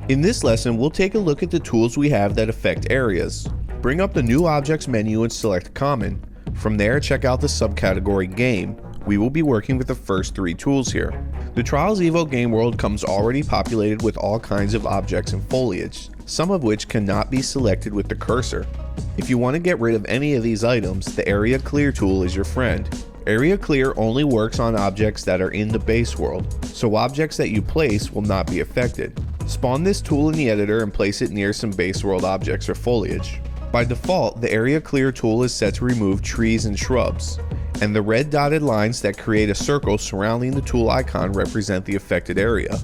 In this lesson, we'll take a look at the tools we have that affect areas. Bring up the New Objects menu and select Common. From there, check out the subcategory Game. We will be working with the first 3 tools here. The Trials Evo game world comes already populated with all kinds of objects and foliage, some of which cannot be selected with the cursor. If you want to get rid of any of these items, the Area Clear tool is your friend. Area Clear only works on objects that are in the base world, so objects that you place will not be affected. Spawn this tool in the editor and place it near some base world objects or foliage. By default, the Area Clear tool is set to remove trees and shrubs, and the red dotted lines that create a circle surrounding the tool icon represent the affected area.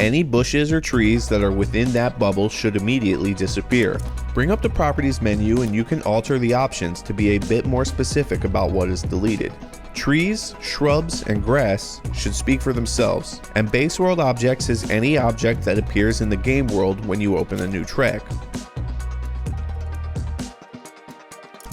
Any bushes or trees that are within that bubble should immediately disappear. Bring up the Properties menu and you can alter the options to be a bit more specific about what is deleted. Trees, shrubs, and grass should speak for themselves, and base world objects is any object that appears in the game world when you open a new track.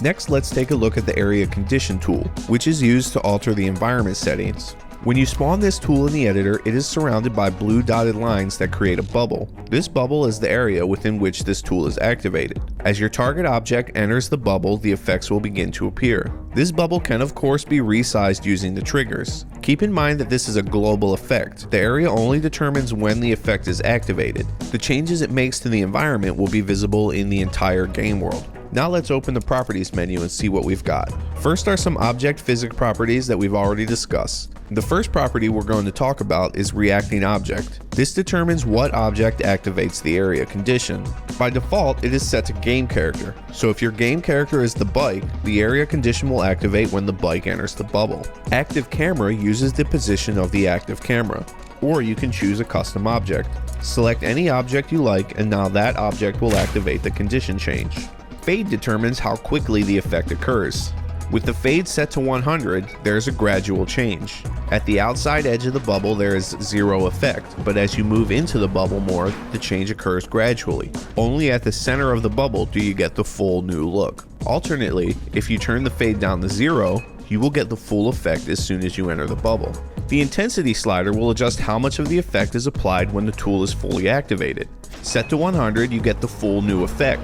Next, let's take a look at the Area Condition tool, which is used to alter the environment settings. When you spawn this tool in the editor, it is surrounded by blue dotted lines that create a bubble. This bubble is the area within which this tool is activated. As your target object enters the bubble, the effects will begin to appear. This bubble can of course be resized using the triggers. Keep in mind that this is a global effect. The area only determines when the effect is activated. The changes it makes to the environment will be visible in the entire game world. Now let's open the Properties menu and see what we've got. First are some object physics properties that we've already discussed. The first property we're going to talk about is Reacting Object. This determines what object activates the area condition. By default, it is set to Game Character, so if your game character is the bike, the area condition will activate when the bike enters the bubble. Active Camera uses the position of the active camera, or you can choose a custom object. Select any object you like and now that object will activate the condition change. Fade determines how quickly the effect occurs. With the fade set to 100, there's a gradual change. At the outside edge of the bubble there is 0 effect, but as you move into the bubble more, the change occurs gradually. Only at the center of the bubble do you get the full new look. Alternately, if you turn the fade down to 0, you will get the full effect as soon as you enter the bubble. The intensity slider will adjust how much of the effect is applied when the tool is fully activated. Set to 100, you get the full new effect.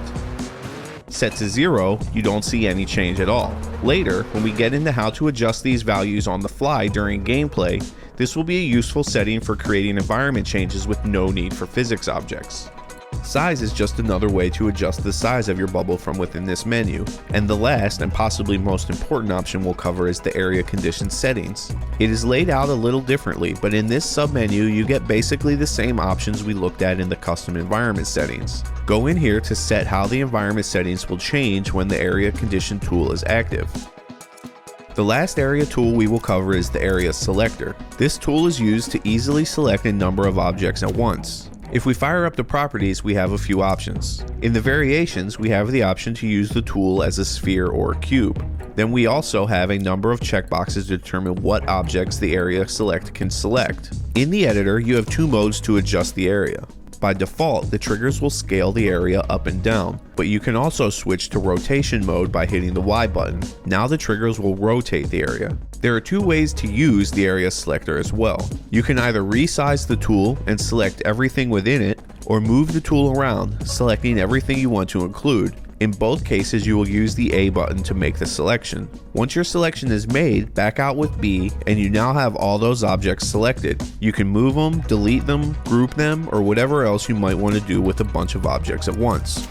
Set to 0, you don't see any change at all. Later, when we get into how to adjust these values on the fly during gameplay, this will be a useful setting for creating environment changes with no need for physics objects. Size is just another way to adjust the size of your bubble from within this menu, and the last and possibly most important option we'll cover is the Area Condition settings. It is laid out a little differently, but in this submenu you get basically the same options we looked at in the custom environment settings. Go in here to set how the environment settings will change when the Area Condition tool is active. The last area tool we will cover is the Area Selector. This tool is used to easily select a number of objects at once. If we fire up the properties, we have a few options. In the variations, we have the option to use the tool as a sphere or a cube. Then we also have a number of checkboxes to determine what objects the Area Select can select. In the editor, you have 2 modes to adjust the area. By default, the triggers will scale the area up and down, but you can also switch to rotation mode by hitting the Y button. Now the triggers will rotate the area. There are 2 ways to use the Area Selector as well. You can either resize the tool and select everything within it, or move the tool around, selecting everything you want to include. In both cases, you will use the A button to make the selection. Once your selection is made, back out with B, and you now have all those objects selected. You can move them, delete them, group them, or whatever else you might want to do with a bunch of objects at once.